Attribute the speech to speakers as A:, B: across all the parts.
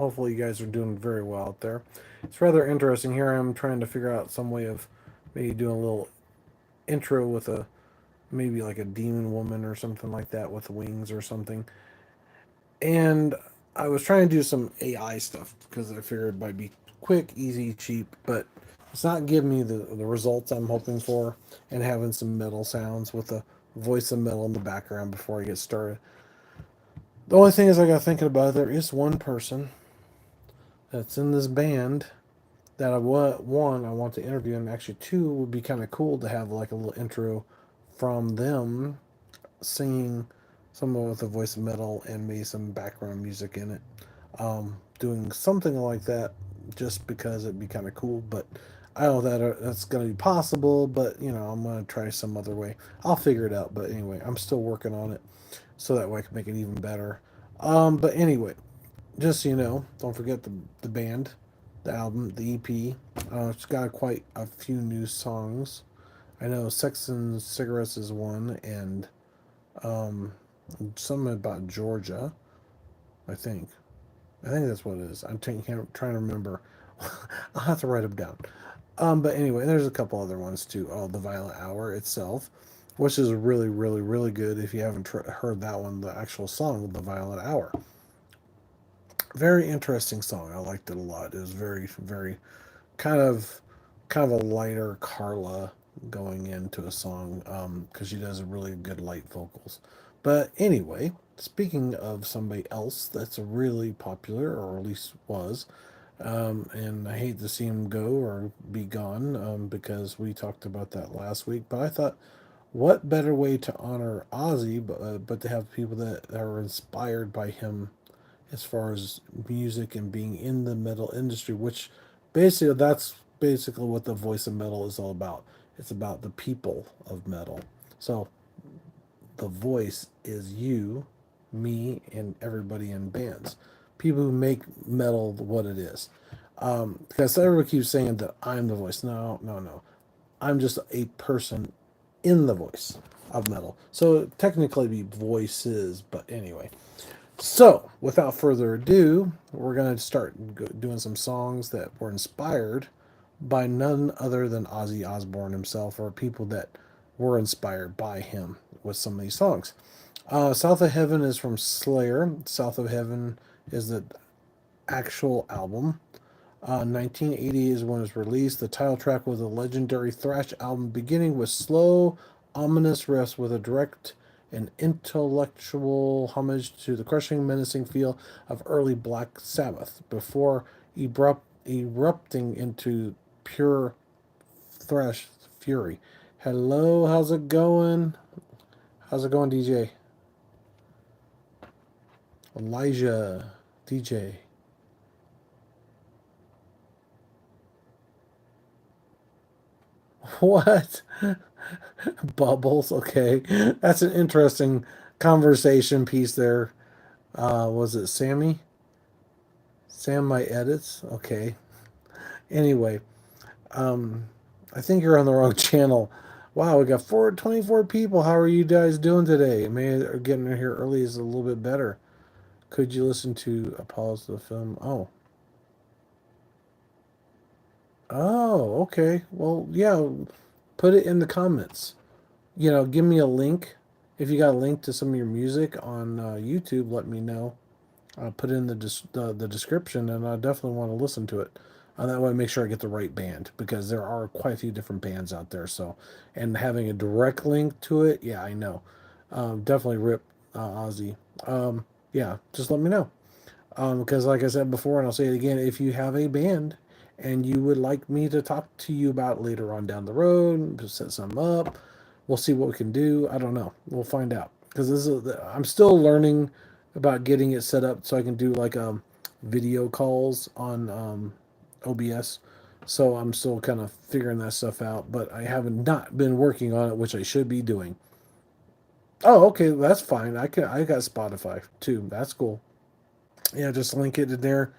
A: Hopefully, you guys are doing very well out there. It's rather interesting. Here I am trying to figure out some way of maybe doing a little intro with a maybe like a demon woman or something like that with wings or something. And I was trying to do some AI stuff because I figured it might be quick, easy, cheap, but it's not giving me the results I'm hoping for, and having some metal sounds with the voice of metal in the background before I get started. The only thing is, I got thinking about it, there is one person that's in this band that one I want to interview, and actually two would be kind of cool to have like a little intro from them singing someone with a voice of metal and maybe some background music in it. Doing something like that just because it'd be kind of cool, but I don't know that that's going to be possible, but I'm going to try some other way. I'll figure it out, but anyway, I'm still working on it so that way I can make it even better. But anyway, just so you know, don't forget the band, the album, the EP. It's got quite a few new songs. I know Sex and Cigarettes is one, and um, something about Georgia, I think. I think that's what it is. trying to remember. I'll have to write them down. But anyway, there's a couple other ones too. Oh, The Violent Hour itself, which is really, really, really good. If you haven't heard that one, the actual song, The Violent Hour. Very interesting song. I liked it a lot. It was very, very kind of, kind of a lighter Carla going into a song because she does a really good light vocals. But anyway, speaking of somebody else that's really popular, or at least was, and I hate to see him go or be gone because we talked about that last week. But I thought, what better way to honor Ozzy but to have people that are inspired by him as far as music and being in the metal industry, which basically that's basically what the voice of metal is all about. It's about the people of metal. So the voice is you, me, and everybody in bands. People who make metal what it is. Because everybody keeps saying that I'm the voice. No, no, no. I'm just a person in the voice of metal. So technically be voices, but anyway. So, without further ado, we're going to start doing some songs that were inspired by none other than Ozzy Osbourne himself, or people that were inspired by him with some of these songs. South of Heaven is from Slayer. South of Heaven is the actual album. 1980 is when it was released. The title track was a legendary thrash album beginning with slow, ominous riffs with a direct and intellectual homage to the crushing, menacing feel of early Black Sabbath before erupting into pure thrash fury. Hello, how's it going? How's it going, DJ? Elijah, DJ. What? Bubbles. Okay, that's an interesting conversation piece there. Was it Sammy? Sam my edits. Okay. Anyway, um, I think you're on the wrong channel. Wow, we got 424 people. How are you guys doing today? Maybe getting here early is a little bit better. Could you listen to a pause of the film? Oh, okay. Well, yeah. Put it in the comments. Give me a link. If you got a link to some of your music on YouTube, let me know. I'll put it in the description, and I definitely want to listen to it. That way, make sure I get the right band because there are quite a few different bands out there. So, and having a direct link to it, yeah, I know. Definitely rip Ozzy. Yeah, just let me know. Because, like I said before, and I'll say it again, if you have a band and you would like me to talk to you about later on down the road, to set some up, we'll see what we can do. I don't know. We'll find out. Because I'm still learning about getting it set up so I can do like video calls on OBS. So I'm still kind of figuring that stuff out, but I haven't not been working on it, which I should be doing. Oh, okay, that's fine. I got Spotify too. That's cool. Yeah, just link it in there.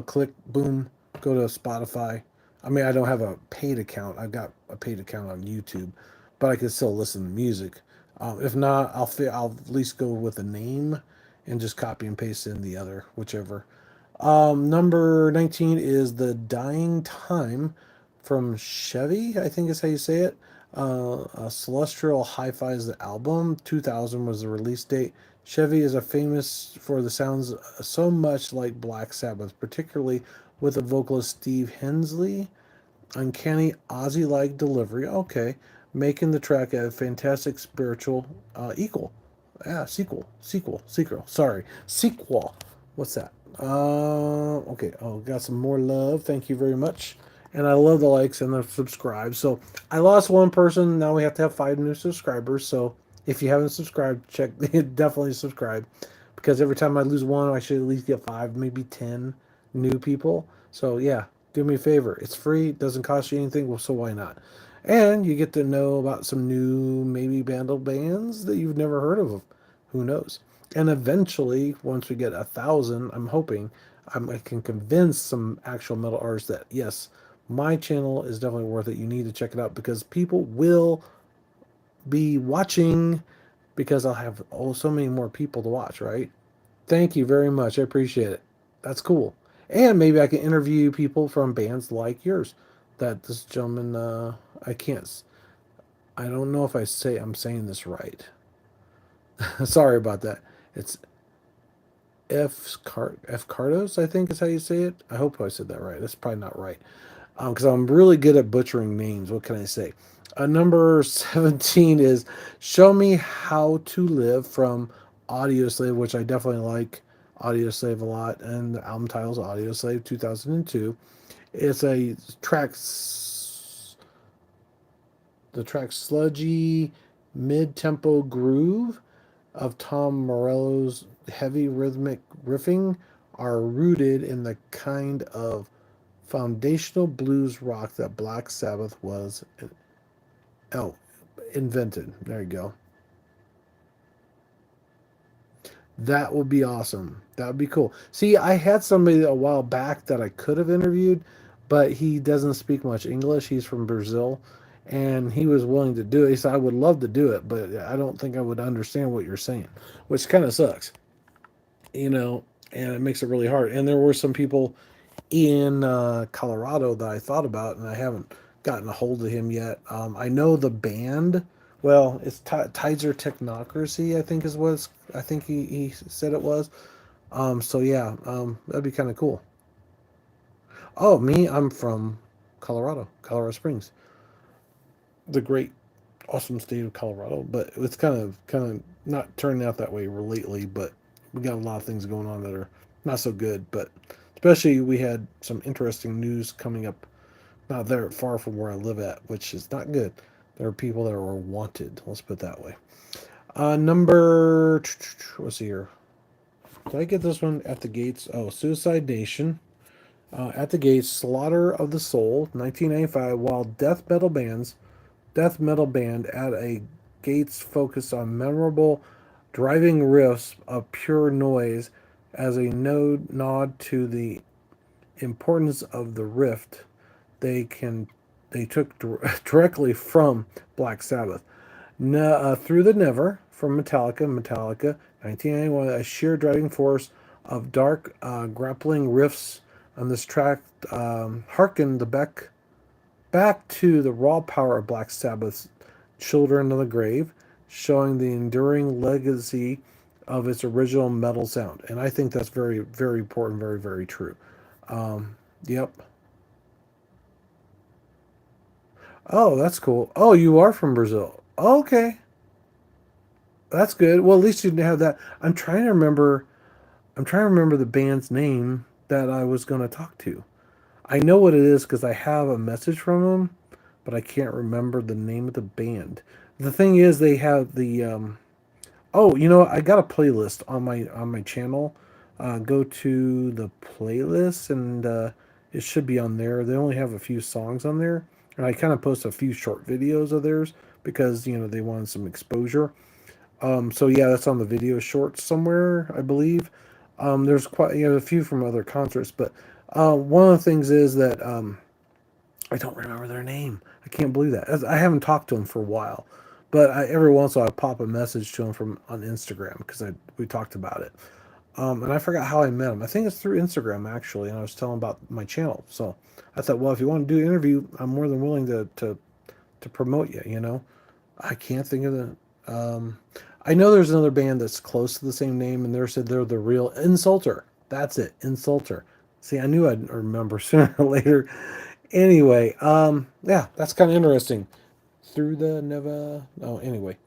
A: Click, boom, go to Spotify. I mean, I don't have a paid account. I've got a paid account on YouTube, but I can still listen to music. If not, I'll at least go with a name and just copy and paste in the other, whichever. Number 19 is The Dying Time from Chevy, I think is how you say it. Celestial Hi-Fi is the album. 2000 was the release date. Chevy is a famous for the sounds so much like Black Sabbath, particularly with the vocalist Steve Hensley. Uncanny Ozzy-like delivery. Okay, making the track a fantastic spiritual equal. Yeah, sequel. Sorry, sequel. What's that? Okay. Oh, got some more love. Thank you very much. And I love the likes and the subscribes. So I lost one person. Now we have to have 5 new subscribers. So if you haven't subscribed, check definitely subscribe, because every time I lose one, I should at least get 5, maybe 10 new people. So yeah, do me a favor. It's free. It doesn't cost you anything. Well, so why not? And you get to know about some new, maybe bundle bands that you've never heard of. Who knows? And eventually, once we get 1,000, I'm hoping I can convince some actual metal artists that yes, my channel is definitely worth it. You need to check it out because people will be watching, because I'll have so many more people to watch, right? Thank you very much. I appreciate it. That's cool. And maybe I can interview people from bands like yours. That this gentleman, I can't, I don't know if I'm saying this right. Sorry about that. It's F Cardos, I think is how you say it. I hope I said that right. That's probably not right. Because I'm really good at butchering names. What can I say? Number 17 is Show Me How to Live from Audio Slave, which I definitely like Audio Slave a lot. And the album title is Audio Slave 2002. It's a track, the track Sludgy Mid Tempo Groove of Tom Morello's heavy rhythmic riffing are rooted in the kind of foundational blues rock that Black Sabbath was oh invented. There you go. That would be awesome. That would be cool. See, I had somebody a while back that I could have interviewed, but he doesn't speak much English. He's from Brazil, and he was willing to do it. He said, I would love to do it, but I don't think I would understand what you're saying, which kind of sucks, you know, and it makes it really hard. And there were some people in Colorado that I thought about, and I haven't gotten a hold of him yet. I know the band. Well, it's Tizer Technocracy, I think is what I think he said it was. So yeah, that'd be kind of cool. Oh, me, I'm from Colorado Springs, the great, awesome state of Colorado. But it's kind of not turning out that way lately. But we got a lot of things going on that are not so good. But especially we had some interesting news coming up not there far from where I live at, which is not good. There are people that are wanted. Let's put it that way. Number, what's here? Did I get this one at the gates? Oh, Suicide Nation. At the gates, Slaughter of the Soul, 1995. While death metal band at a gates focused on memorable driving riffs of pure noise as a nod to the importance of the rift they can they took directly from Black Sabbath. Through the Never from Metallica, 1991, a sheer driving force of dark, grappling riffs on this track harken the back to the raw power of Black Sabbath's Children of the Grave, showing the enduring legacy of its original metal sound. And I think that's very, very important, very, very true. Yep. Oh, that's cool. Oh, you are from Brazil. Okay, that's good. Well, at least you didn't have that. I'm trying to remember the band's name that I was going to talk to. I know what it is because I have a message from them, but I can't remember the name of the band. The thing is, they have the oh, you know what? I got a playlist on my channel. Go to the playlist, and it should be on there. They only have a few songs on there, and I kind of post a few short videos of theirs because they wanted some exposure. So yeah, that's on the video shorts somewhere, I believe. There's quite a few from other concerts, but one of the things is that I don't remember their name. I can't believe that. I haven't talked to them for a while, but every once in a while I pop a message to them from on Instagram because we talked about it. And I forgot how I met him. I think it's through Instagram actually, and I was telling about my channel. So I thought, well, if you want to do an interview, I'm more than willing to promote you. You know, I can't think of the. Um, I know there's another band that's close to the same name, and they said they're the real Insulter. That's it, Insulter. See, I knew I'd remember sooner or later. Anyway, yeah, that's kind of interesting. Through the Neva. Oh, anyway,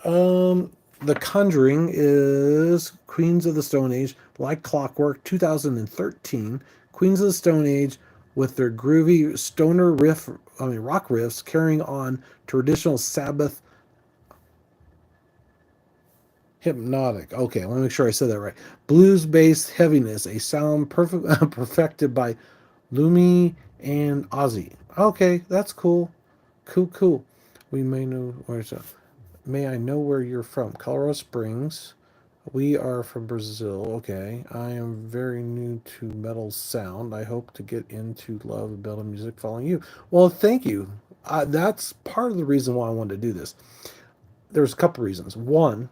A: um, The Conjuring is Queens of the Stone Age, like Clockwork, 2013. Queens of the Stone Age with their groovy stoner rock riffs, carrying on traditional Sabbath hypnotic. Okay, let me make sure I said that right. Blues-based heaviness, a sound perfected by Lumi and Ozzy. Okay, that's cool. Cool, cool. We may know where's that? May I know where you're from? Colorado Springs. We are from Brazil. Okay. I am very new to metal sound. I hope to get into love and metal music following you. Well, thank you. That's part of the reason why I wanted to do this. There's a couple reasons. One,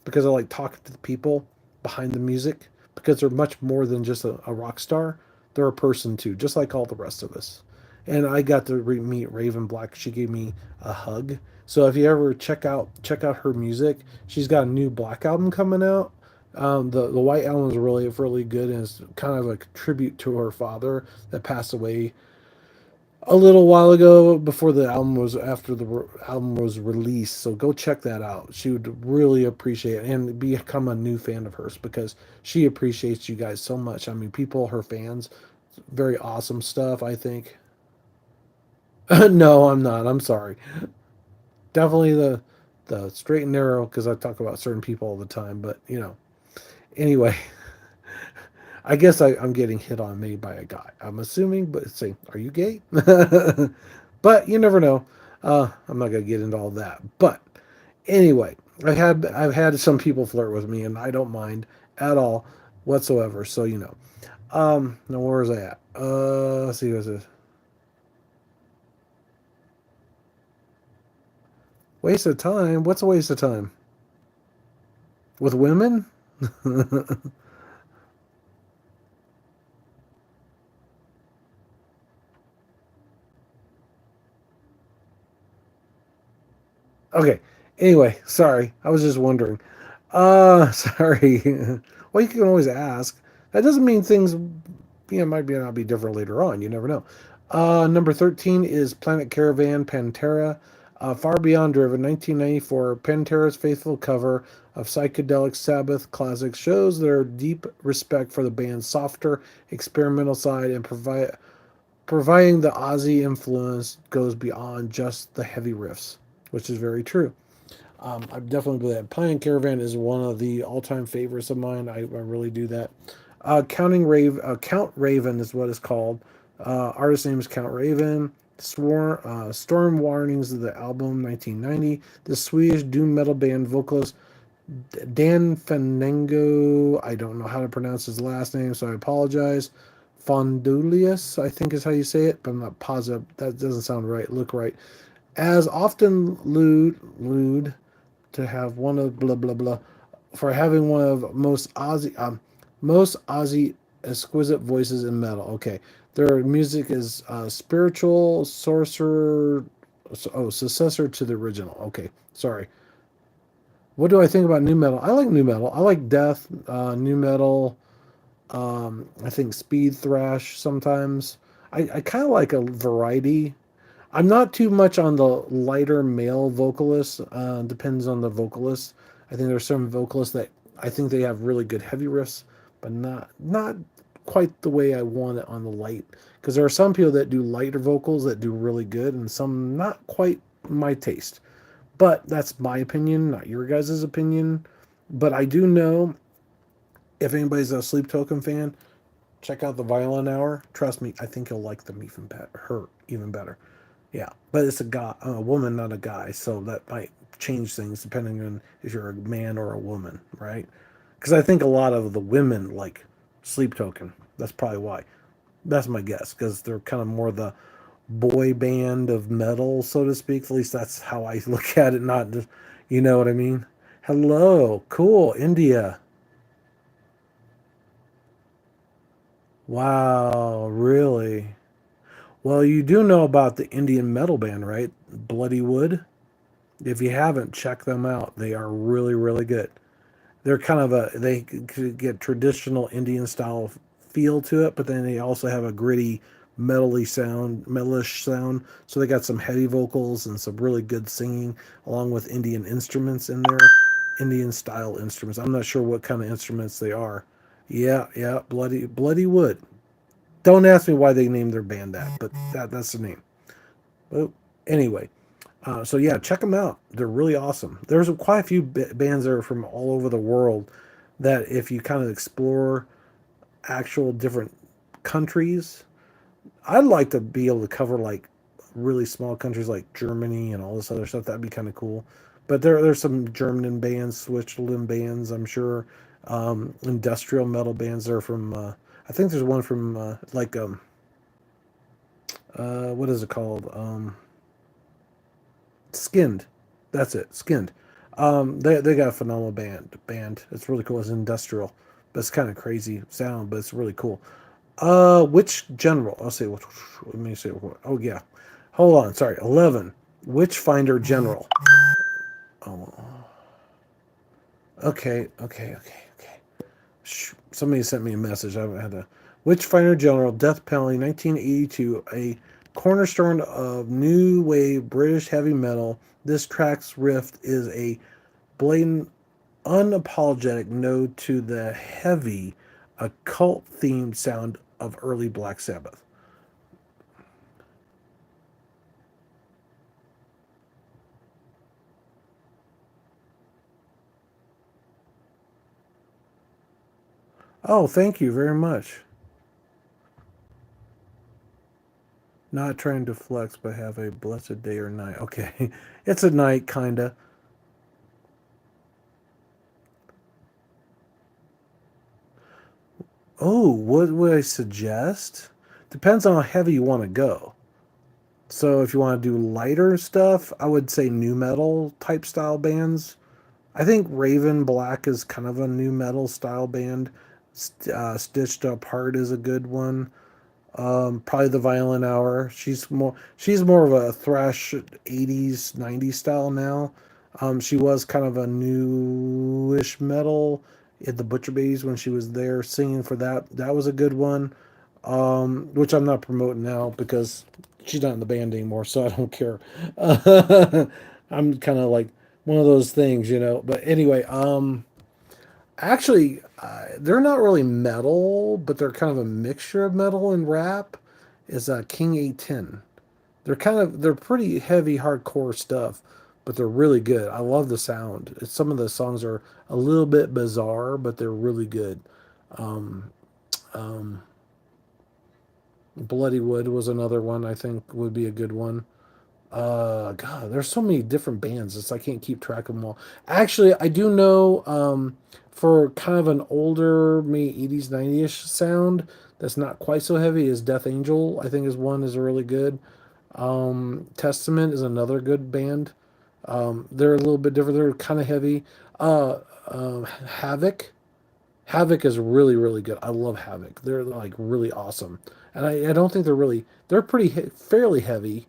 A: because I like talking to the people behind the music, because they're much more than just a rock star. They're a person too, just like all the rest of us. And I got to meet Raven Black. She gave me a hug. So if you ever check out her music, she's got a new Black album coming out. The White album is really good, and it's kind of a tribute to her father that passed away a little while ago before the album was after the album was released. So go check that out. She would really appreciate it and become a new fan of hers because she appreciates you guys so much. I mean, people, her fans, very awesome stuff, I think. No, I'm not. I'm sorry. Definitely the straight and narrow because I talk about certain people all the time. But anyway, I guess I'm getting hit on maybe by a guy. I'm assuming, but say, are you gay? But you never know. I'm not gonna get into all that. But anyway, I've had some people flirt with me, and I don't mind at all whatsoever. So now where was I at? Let's see, what's this? Waste of time. What's a waste of time with women? Okay. Anyway, sorry. I was just wondering. Sorry. Well, you can always ask. That doesn't mean things, might be not be different later on. You never know. Number 13 is Planet Caravan Pantera. Far Beyond Driven, 1994. Pantera's faithful cover of psychedelic Sabbath classics shows their deep respect for the band's softer, experimental side and providing the Ozzy influence goes beyond just the heavy riffs, which is very true. I definitely believe that. Planet Caravan is one of the all-time favorites of mine. I really do that. Count Raven is what it's called. Artist name is Count Raven. Storm Warnings of the album 1990. The Swedish doom metal band vocalist Dan Fandango. I don't know how to pronounce his last name, so I apologize. Fondulius, I think is how you say it, but I'm not positive. That doesn't sound right. Look right. As often lewd to have one of blah blah blah for having one of most Aussie exquisite voices in metal. Okay, their music is spiritual sorcerer. Successor to the original. Okay, sorry. What do I think about new metal? I like new metal. I like death, new metal. I think speed thrash sometimes. I kind of like a variety. I'm not too much on the lighter male vocalists. Depends on the vocalist. I think there's some vocalists that I think they have really good heavy riffs, but not quite the way I want it on the light. Because there are some people that do lighter vocals that do really good, and some not quite my taste. But that's my opinion, not your guys' opinion. But I do know if anybody's a Sleep Token fan, check out the Violin Hour. Trust me, I think you'll like them even better. Her even better. Yeah, but it's a woman, not a guy, so that might change things depending on if you're a man or a woman, right? Because I think a lot of the women like Sleep Token. That's probably why. That's my guess, because they're kind of more the boy band of metal, so to speak. At least that's how I look at it. Not just, you know what I mean? Hello, cool, India. Wow, really? Well, you do know about the Indian metal band, right? Bloody Wood. If you haven't, check them out. They are really, really good. They're kind of a they could get traditional Indian style feel to it, but then they also have a gritty metally sound, metalish sound. So they got some heavy vocals and some really good singing, along with Indian instruments in there, Indian style instruments. I'm not sure what kind of instruments they are. Yeah, yeah, bloody wood. Don't ask me why they named their band that, but that's the name. But anyway, so yeah, check them out. They're really awesome. There's quite a few bands that are from all over the world that if you kind of explore actual different countries, I'd like to be able to cover like really small countries like Germany and all this other stuff. That'd be kind of cool. But there's some German bands, Switzerland bands, I'm sure. Industrial metal bands that are from. I think there's one from what is it called? Skinned. That's it. Skinned. They got a phenomenal band. It's really cool. It's industrial, but it's kind of crazy sound, but it's really cool. Which general? I'll say. Let me see. Oh yeah. Hold on. Sorry. 11. Witchfinder General. Oh. Okay. Somebody sent me a message. I had a Witchfinder General Death Penalty 1982, a cornerstone of new wave British heavy metal. This track's riff is a blatant, unapologetic nod to the heavy, occult themed sound of early Black Sabbath. Oh, thank you very much. Not trying to flex, but have a blessed day or night. Okay, it's a night, kinda. Oh, what would I suggest? Depends on how heavy you want to go. So if you want to do lighter stuff, I would say new metal type style bands. I think Raven Black is kind of a new metal style band. Stitched Apart is a good one. Probably the Violent Hour. She's more of a thrash 80s 90s style now. She was kind of a newish metal at the Butcher Babies when she was there singing for that. That was a good one. Which I'm not promoting now because she's not in the band anymore, so I don't care. I'm kind of like one of those things, you know. But anyway, actually, they're not really metal, but they're kind of a mixture of metal and rap. Is King A10. They're pretty heavy, hardcore stuff, but they're really good. I love the sound. Some of the songs are a little bit bizarre, but they're really good. Um, um, Bloody Wood was another one I think would be a good one. God, there's so many different bands. I can't keep track of them all. Actually, I do know for kind of an older, maybe 80s, 90s sound that's not quite so heavy is Death Angel. I think is one is really good. Testament is another good band. They're a little bit different. They're kind of heavy. Uh, Havoc. Havoc is really, really good. I love Havoc. They're like really awesome. And I don't think they're pretty fairly heavy.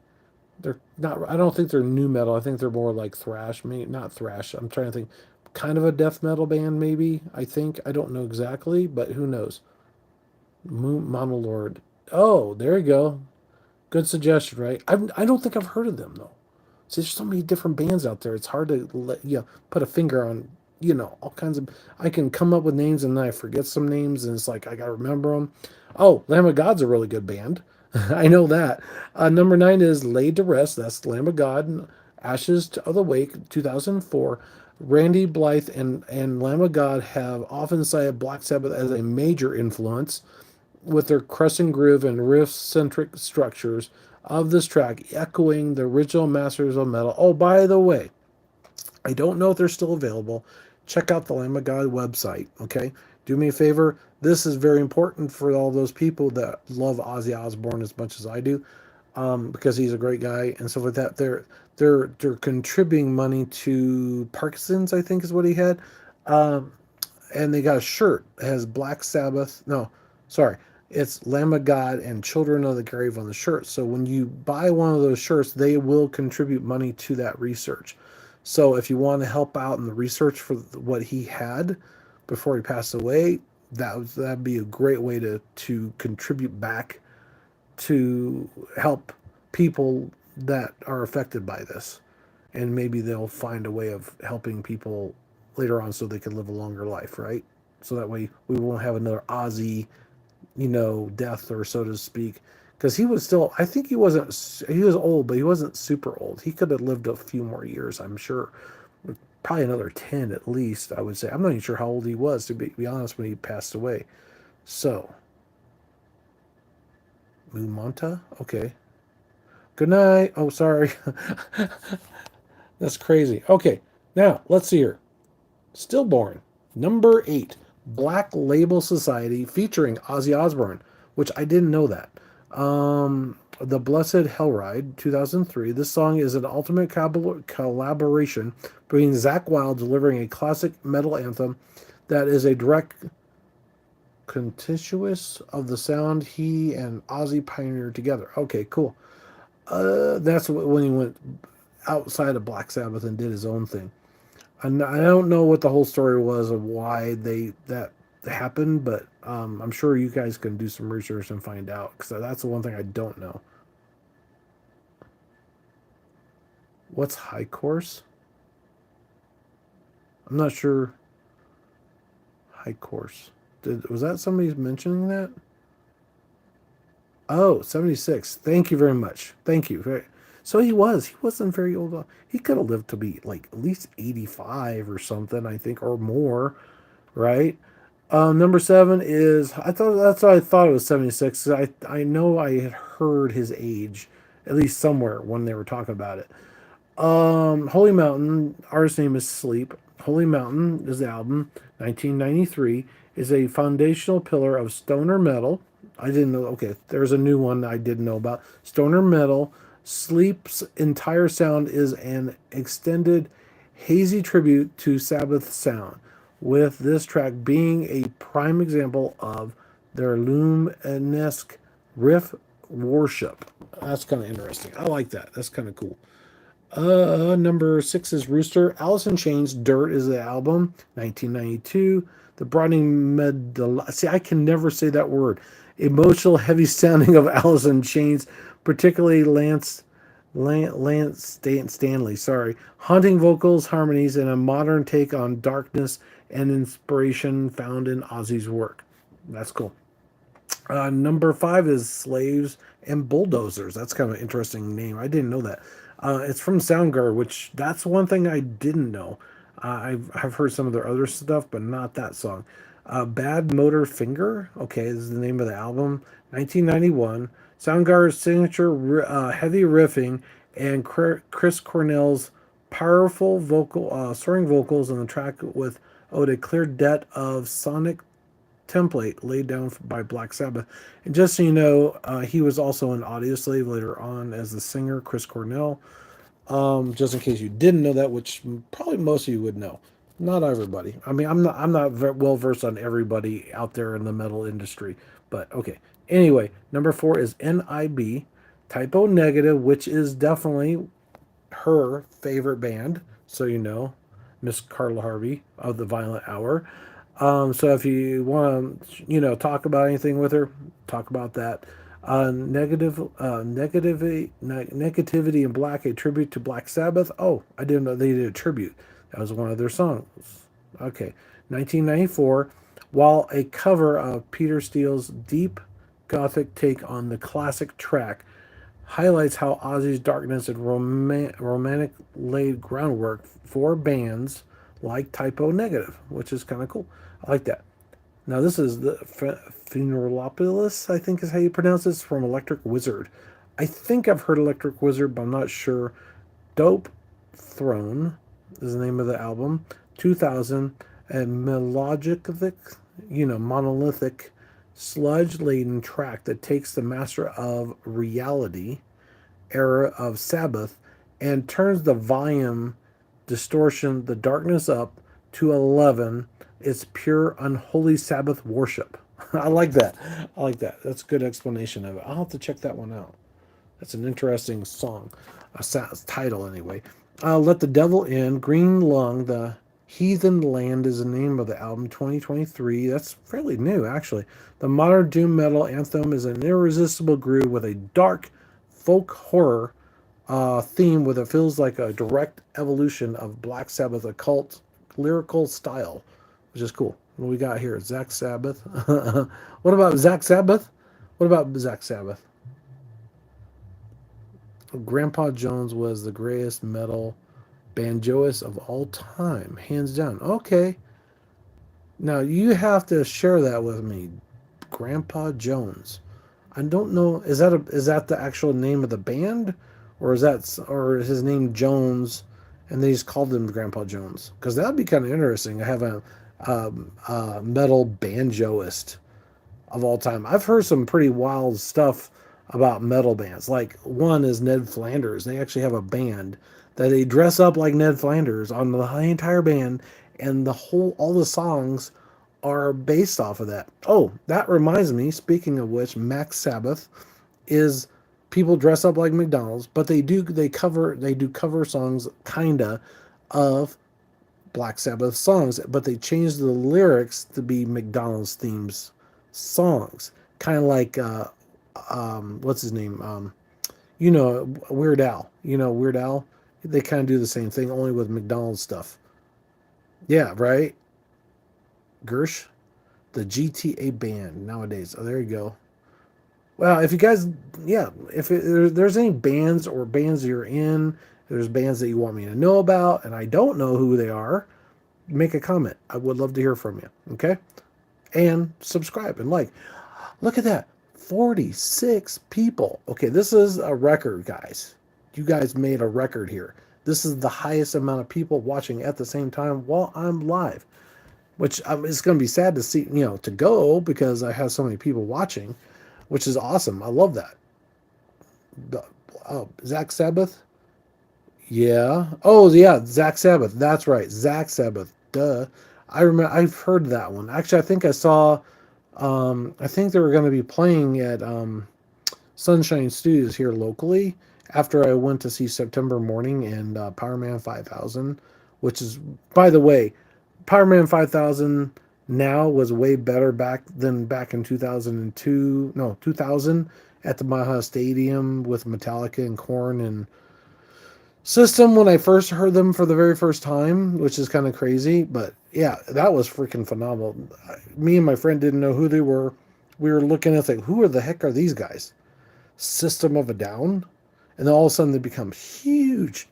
A: They're not. I don't think they're new metal. I think they're more like thrash. Maybe not thrash. I'm trying to think. Kind of a death metal band, maybe. I think I don't know exactly, but who knows? Monolord. Oh, there you go. Good suggestion, right? I don't think I've heard of them though. See, there's so many different bands out there. It's hard to put a finger on all kinds of. I can come up with names and then I forget some names and it's like I gotta remember them. Oh, Lamb of God's a really good band. I know that. Number 9 is Laid to Rest. That's Lamb of God. Ashes of the Wake, 2004. Randy Blythe and Lamb of God have often cited Black Sabbath as a major influence with their crescent groove and riff centric structures of this track echoing the original Masters of Metal. Oh, by the way, I don't know if they're still available. Check out the Lamb of God website, okay? Do me a favor. This is very important for all those people that love Ozzy Osbourne as much as I do, because he's a great guy and stuff like that. They're contributing money to Parkinson's, I think is what he had. Um, and they got a shirt that has Black Sabbath. No, sorry. It's Lamb of God and Children of the Grave on the shirt. So when you buy one of those shirts, they will contribute money to that research. So if you want to help out in the research for what he had before he passed away, that'd be a great way to contribute back to help people that are affected by this. And maybe they'll find a way of helping people later on so they can live a longer life, right? So that way we won't have another Ozzy, death, or so to speak. Because he was still, I think he was old, but he wasn't super old. He could have lived a few more years, I'm sure. Probably another 10 at least, I would say. I'm not even sure how old he was, to be honest, when he passed away. So, Mumanta? Okay. Good night. Oh, sorry. That's crazy. Okay, now let's see here. Stillborn, number 8, Black Label Society featuring Ozzy Osbourne, which I didn't know that. The Blessed Hellride, 2003. This song is an ultimate collaboration between Zakk Wylde delivering a classic metal anthem that is a direct continuous of the sound he and Ozzy pioneered together. Okay, cool. That's when he went outside of Black Sabbath and did his own thing. And I don't know what the whole story was of why that happened, but I'm sure you guys can do some research and find out because that's the one thing I don't know. What's high course? I'm not sure. High course. Was that somebody mentioning that? Oh, 76. Thank you very much. Thank you. So he wasn't very old. He could have lived to be like at least 85 or something, I think, or more, right? Number 7 is, I thought that's what I thought it was 76. I know I had heard his age at least somewhere when they were talking about it. Holy Mountain, artist name is Sleep. Holy Mountain is the album. 1993 is a foundational pillar of stoner metal. I didn't know. Okay, there's a new one I didn't know about. Stoner metal. Sleep's entire sound is an extended, hazy tribute to Sabbath sound, with this track being a prime example of their Luminesque riff worship. That's kind of interesting. I like that. That's kind of cool. Number 6 is Rooster. Alice in Chains, Dirt is the album, 1992. The broadening see, I can never say that word. Emotional, heavy sounding of Alice in Chains, particularly Stanley, sorry. Haunting vocals, harmonies, and a modern take on darkness and inspiration found in Ozzy's work. That's cool. Number 5 is Slaves and Bulldozers. That's kind of an interesting name. I didn't know that. It's from Soundgarden, which that's one thing I didn't know. I've heard some of their other stuff, but not that song. Bad Motor Finger, okay, this is the name of the album. 1991. Soundgarden's signature heavy riffing and Chris Cornell's powerful soaring vocals on the track with a clear debt of sonic template laid down by Black Sabbath. And just so you know, he was also an Audioslave later on as the singer, Chris Cornell. Just in case you didn't know that, which probably most of you would know. Not everybody. I mean, I'm not very well versed on everybody out there in the metal industry, but okay. Anyway, number 4 is NIB, Typo Negative, which is definitely her favorite band. So you know, Miss Carla Harvey of the Violent Hour. So if you want to, talk about anything with her, talk about that. Negativity in Black, a tribute to Black Sabbath. Oh, I didn't know they did a tribute. That was one of their songs. Okay, 1994. While a cover of Peter Steele's deep gothic take on the classic track highlights how Ozzy's darkness and romantic laid groundwork for bands like Typo Negative, which is kind of cool. I like that. Now this is the Funeralopolis, I think is how you pronounce this, from Electric Wizard. I think I've heard Electric Wizard, but I'm not sure. Dope Throne is the name of the album. 2000, and monolithic, sludge-laden track that takes the Master of Reality era of Sabbath and turns the volume distortion, the darkness up to 11. It's pure unholy Sabbath worship. I like that. I like that. That's a good explanation of it. I'll have to check that one out. That's an interesting song, title anyway. Let the Devil In, Green Lung, The Heathen Land is the name of the album, 2023. That's fairly new, actually. The modern doom metal anthem is an irresistible groove with a dark folk horror theme with it feels like a direct evolution of Black Sabbath occult lyrical style, which is cool. What we got here? Zach Sabbath. What about Zach Sabbath? What about Zach Sabbath? Grandpa Jones was the greatest metal banjoist of all time, hands down. Okay, now you have to share that with me, Grandpa Jones. I don't know. Is that the actual name of the band, or is his name Jones, and they just called him Grandpa Jones? Because that'd be kind of interesting. I have a metal banjoist of all time. I've heard some pretty wild stuff about metal bands. Like one is Ned Flanders. They actually have a band that they dress up like Ned Flanders on the entire band, and all the songs are based off of that. Oh, that reminds me. Speaking of which, Max Sabbath is people dress up like McDonald's, but they do cover songs kinda of Black Sabbath songs, but they changed the lyrics to be McDonald's themes songs, kind of like what's his name? Weird Al. Weird Al. They kind of do the same thing, only with McDonald's stuff. Yeah, right. Gersh, the GTA band nowadays. Oh, there you go. Well, if you guys, yeah, if there's any bands or bands you're in, there's bands that you want me to know about, and I don't know who they are, make a comment. I would love to hear from you. Okay, and subscribe and like. Look at that, 46 people. Okay, this is a record, guys. You guys made a record here. This is the highest amount of people watching at the same time while I'm live, which it's going to be sad to see, to go because I have so many people watching, which is awesome. I love that. Oh, Zach Sabbath? Yeah. Oh, yeah, Zach Sabbath. That's right. Zach Sabbath. Duh. I remember. I've heard that one. Actually, I think I saw. I think they were going to be playing at Sunshine Studios here locally after I went to see September Morning and Power Man 5000, which is, by the way, Power Man 5000 now was way better back in 2002, no, 2000 at the Maha Stadium with Metallica and Korn and System when I first heard them for the very first time, which is kind of crazy, but yeah, that was freaking phenomenal. Me and my friend didn't know who they were. We were looking at like, who are the heck are these guys? System of a Down, and then all of a sudden they become huge.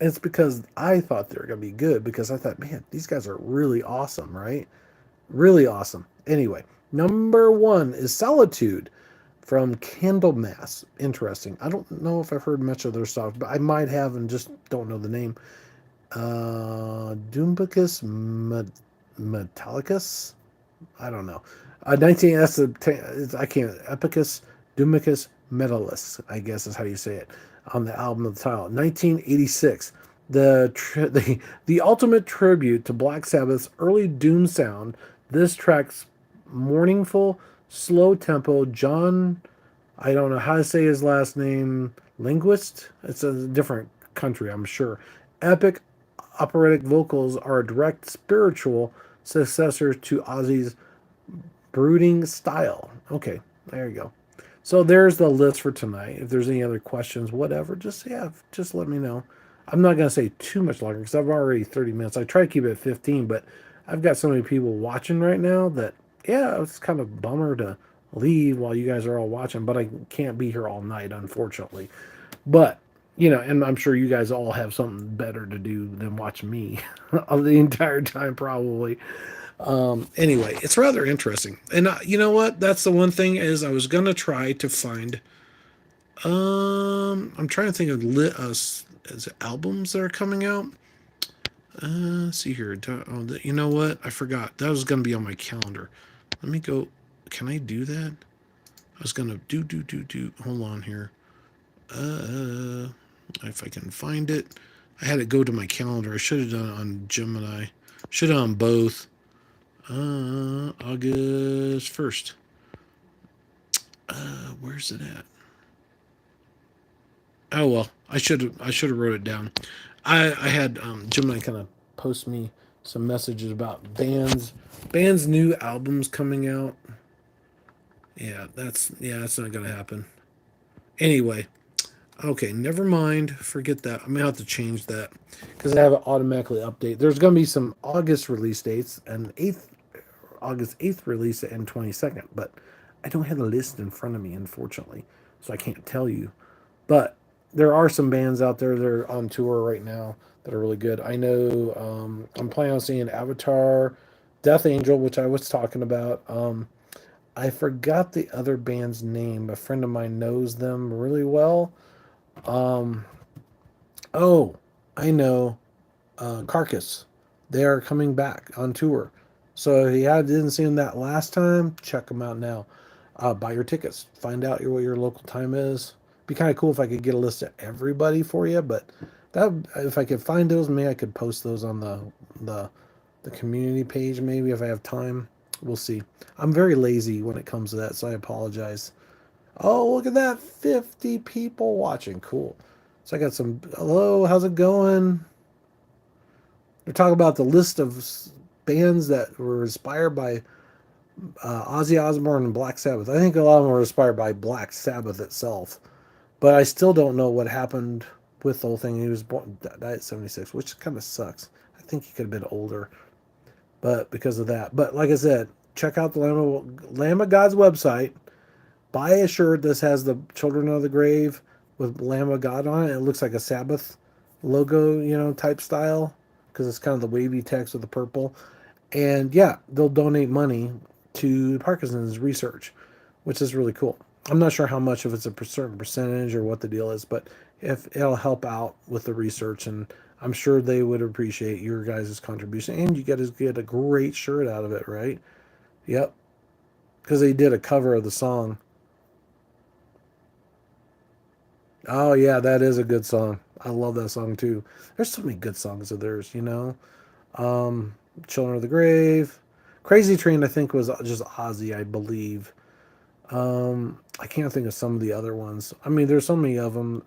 A: And it's because I thought they were gonna be good because I thought, man, these guys are really awesome, right? Really awesome. Anyway, number one is Solitude from Candlemass. Interesting. I don't know if I've heard much of their stuff, but I might have and just don't know the name. Doombicus Metallicus? I don't know. 19, that's I can't, Epicus Doomicus Metallis, I guess is how you say it, on the album of the title. 1986. The ultimate tribute to Black Sabbath's early doom sound. This track's mournful, slow tempo. John, I don't know how to say his last name. Linguist. It's a different country, I'm sure. Epic operatic vocals are a direct spiritual successor to Ozzy's brooding style. Okay, there you go. So there's the list for tonight. If there's any other questions, whatever, just let me know. I'm not gonna say too much longer because I've already 30 minutes. I try to keep it at 15, but I've got so many people watching right now that it's kind of a bummer to leave while you guys are all watching, but I can't be here all night, unfortunately. But and I'm sure you guys all have something better to do than watch me the entire time, probably. Anyway, it's rather interesting. And you know what? That's the one thing is I was gonna try to find. I'm trying to think of as albums that are coming out. Let's see here. You know what? I forgot. That was gonna be on my calendar. Let me go. Can I do that? I was gonna do. Hold on here. If I can find it, I had it go to my calendar. I should have done it on Gemini. Should have on both. August 1st. Where's it at? Oh well, I should have wrote it down. I had Gemini kind of post me some messages about bands new albums coming out. Yeah, that's not gonna happen. Anyway, okay, never mind. Forget that. I'm gonna have to change that because I have it automatically update. There's gonna be some August release dates and August 8th release and 22nd, but I don't have the list in front of me, unfortunately, so I can't tell you. But there are some bands out there that are on tour right now that are really good. I know I'm planning on seeing Avatar, Death Angel, which I was talking about. I forgot the other band's name. A friend of mine knows them really well. Um, oh, I know. Carcass. They are coming back on tour. So if you didn't see them that last time, check them out now. Buy your tickets. Find out what your local time is. Be kind of cool if I could get a list of everybody for you, but that if I could find those, maybe I could post those on the the community page. Maybe if I have time, we'll see. I'm very lazy when it comes to that, so I apologize. Oh, look at that! 50 people watching. Cool. So I got some. Hello, how's it going? They're talking about the list of bands that were inspired by Ozzy Osbourne and Black Sabbath. I think a lot of them were inspired by Black Sabbath itself, but I still don't know what happened with the whole thing. He was born died at 76, which kind of sucks. I think he could have been older, but because of that. But like I said, check out the Lamb of God's website. Buy a shirt that has the Children of the Grave with Lamb of God on it. It looks like a Sabbath logo, type style because it's kind of the wavy text with the purple. And yeah, they'll donate money to Parkinson's research, which is really cool. I'm not sure how much, if it's a certain percentage or what the deal is, but if it'll help out with the research, and I'm sure they would appreciate your guys' contribution, and you get a great shirt out of it, right? Yep, because they did a cover of the song. Oh yeah, that is a good song. I love that song too. There's so many good songs of theirs. Um, Children of the Grave, Crazy Train. I think was just Ozzy, I believe. I can't think of some of the other ones. I mean, there's so many of them.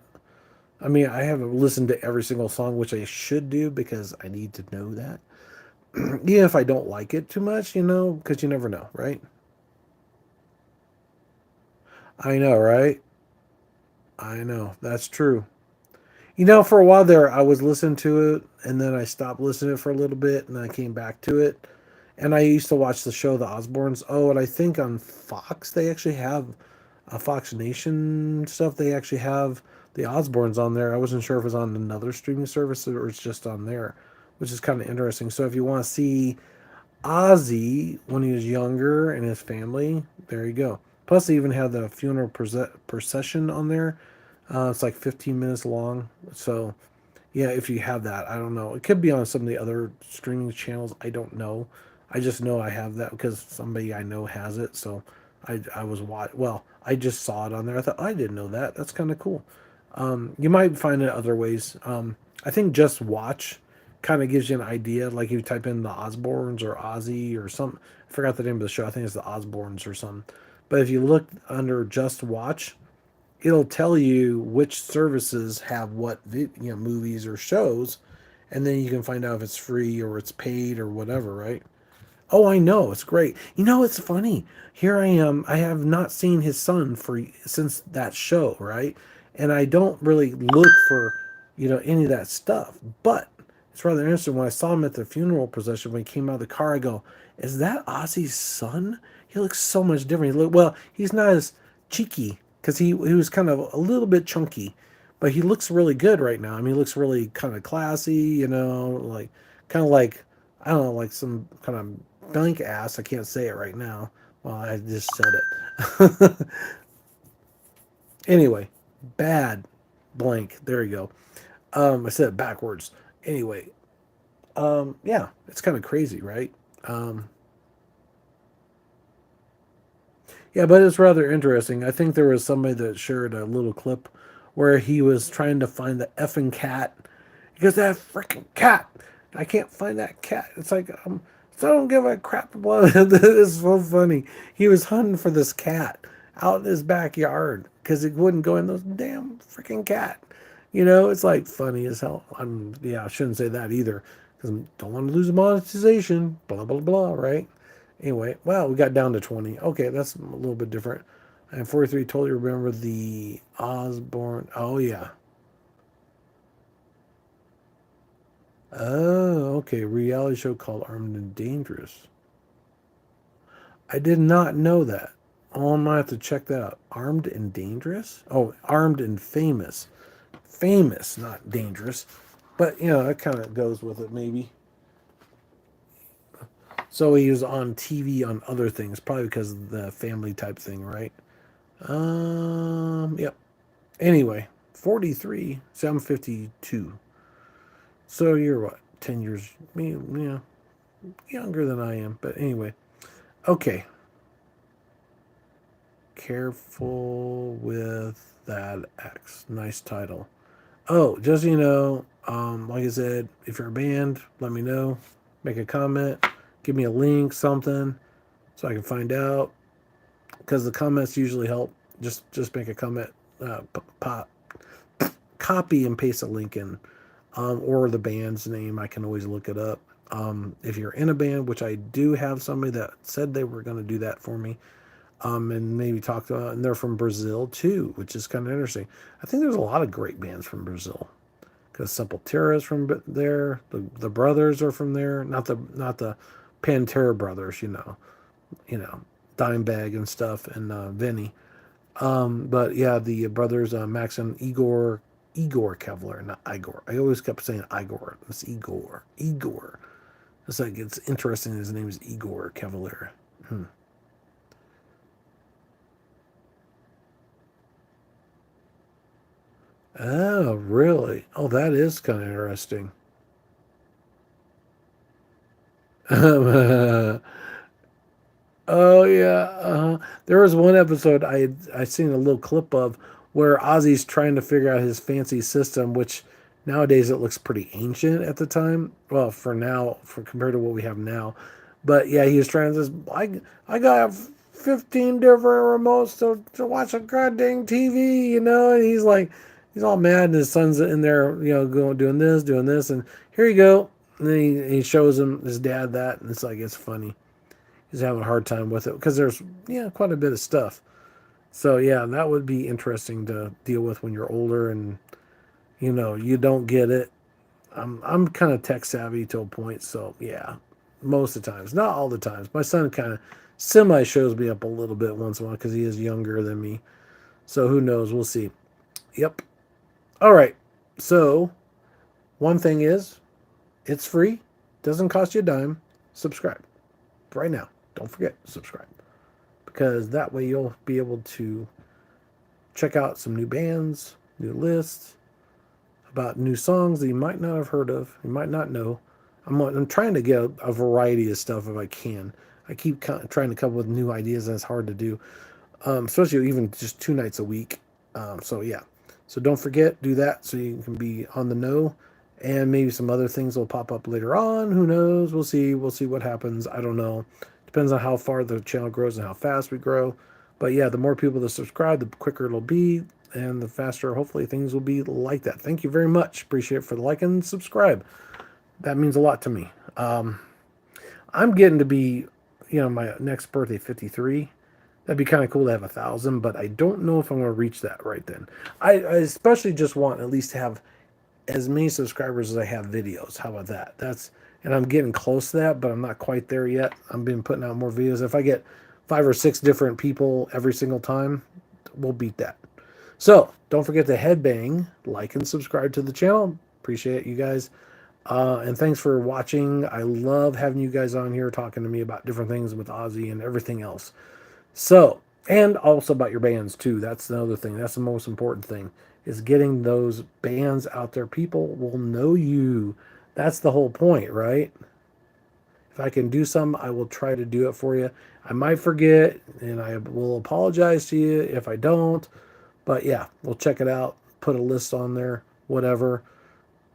A: I mean, I haven't listened to every single song, which I should do because I need to know that. Even if I don't like it too much, because you never know, right? I know, right? I know. That's true. For a while there, I was listening to it, and then I stopped listening to it for a little bit, and then I came back to it. And I used to watch the show, The Osbournes. Oh, and I think on Fox, they actually have Fox Nation stuff. They actually have the Osbournes on there. I wasn't sure if it was on another streaming service or it's just on there, which is kind of interesting. So if you want to see Ozzy when he was younger and his family, there you go. Plus, they even have the funeral procession on there. It's like 15 minutes long. So yeah, if you have that, I don't know. It could be on some of the other streaming channels. I don't know. I just know I have that because somebody I know has it. So I was well, I just saw it on there. I thought I didn't know that. That's kind of cool. You might find it other ways. I think Just Watch kind of gives you an idea. Like if you type in the Osbournes or Ozzy or some, I forgot the name of the show. I think it's the Osbournes or something. But if you look under Just Watch, it'll tell you which services have what movies or shows, and then you can find out if it's free or it's paid or whatever, right? Oh, I know, it's great. It's funny. Here I am. I have not seen his son for since that show, right? And I don't really look for any of that stuff, but it's rather interesting when I saw him at the funeral procession when he came out of the car. I go, "Is that Ozzy's son? He looks so much different. He's not as cheeky because he was kind of a little bit chunky, but he looks really good right now. I mean, he looks really kind of classy, like kind of like I don't know, like some kind of blank ass. I can't say it right now. Well, I just said it. Anyway, bad blank. There you go. I said it backwards. Anyway, yeah, it's kind of crazy, right? Um, yeah, but it's rather interesting. I think there was somebody that shared a little clip where he was trying to find the effing cat. He goes, that freaking cat. I can't find that cat. It's So I don't give a crap about it. It's so funny. He was hunting for this cat out in his backyard because it wouldn't go in those damn freaking cat. You know, it's like funny as hell. Yeah, I shouldn't say that either because I don't want to lose monetization. Blah blah blah. Right? Anyway, well, we got down to 20. Okay, that's a little bit different. And 43 totally remember the Osbourne. Oh yeah. Oh, okay. Reality show called Armed and Dangerous. I did not know that. Oh, I might have to check that out. Armed and Dangerous? Oh, Armed and Famous. Famous, not dangerous. But, that kind of goes with it, maybe. So he was on TV on other things, probably because of the family type thing, right? Yep. Anyway, 43, so I'm 52. So you're what? 10 years, younger than I am. But anyway, okay. Careful with that X. Nice title. Oh, just so you know, like I said, if you're a band, let me know. Make a comment. Give me a link, something, so I can find out. Because the comments usually help. Just make a comment. Pop, copy and paste a link in, or the band's name. I can always look it up. If you're in a band, which I do have somebody that said they were going to do that for me, and maybe talk to, and they're from Brazil too, which is kind of interesting. I think there's a lot of great bands from Brazil because Sepultura from there. The brothers are from there, not the Pantera brothers, Dimebag and stuff, and Vinny. But yeah, the brothers Max and Igor Kevlar, not Igor. I always kept saying Igor. It's Igor. Igor. It's like it's interesting. His name is Igor Kevlar. Oh, really? Oh, that is kind of interesting. Oh yeah, there was one episode I seen a little clip of where Ozzy's trying to figure out his fancy system, which nowadays it looks pretty ancient at the time. Well, for now, for compared to what we have now, but yeah, he was trying to. I got 15 different remotes to watch a goddamn TV, and he's all mad, and his son's in there, going doing this, and here you go. And then he shows him his dad that, and it's like it's funny. He's having a hard time with it because there's quite a bit of stuff. So yeah, that would be interesting to deal with when you're older and you don't get it. I'm kind of tech savvy to a point, so yeah, most of the times, not all the times. My son kind of semi shows me up a little bit once in a while because he is younger than me. So who knows? We'll see. Yep. All right. So one thing is, it's free, doesn't cost you a dime. Subscribe right now. Don't forget to subscribe because that way you'll be able to check out some new bands, new lists, about new songs that you might not have heard of, you might not know. I'm trying to get a variety of stuff if I can. I keep trying to come up with new ideas, and it's hard to do, especially even just 2 nights a week. So yeah, so don't forget, do that so you can be on the know, and maybe some other things will pop up later on. Who knows? We'll see. We'll see what happens. I don't know. Depends on how far the channel grows and how fast we grow. But yeah, the more people that subscribe, the quicker it'll be, and the faster, hopefully, things will be like that. Thank you very much. Appreciate it for the like and subscribe. That means a lot to me. I'm getting to be, my next birthday, 53. That'd be kind of cool to have 1,000, but I don't know if I'm going to reach that right then. I especially just want at least to have as many subscribers as I have videos. How about that? And I'm getting close to that, but I'm not quite there yet. I've been putting out more videos. If I get 5 or 6 different people every single time, we'll beat that. So don't forget to headbang, like, and subscribe to the channel. Appreciate you guys. And thanks for watching. I love having you guys on here talking to me about different things with Ozzy and everything else. So, and also about your bands too. That's another thing. That's the most important thing, is getting those bands out there. People will know you. That's the whole point, right? If I can do some, I will try to do it for you. I might forget, and I will apologize to you if I don't. But yeah, we'll check it out. Put a list on there, whatever.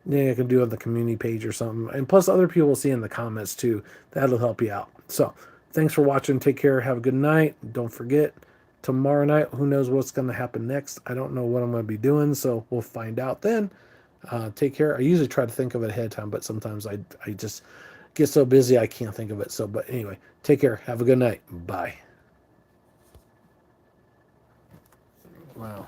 A: Yeah, I can do it on the community page or something. And plus, other people will see in the comments too. That'll help you out. So, thanks for watching. Take care. Have a good night. Don't forget, tomorrow night, who knows what's going to happen next? I don't know what I'm going to be doing, so we'll find out then. Take care. I usually try to think of it ahead of time, but sometimes I just get so busy I can't think of it. So, but anyway, take care. Have a good night. Bye. Wow.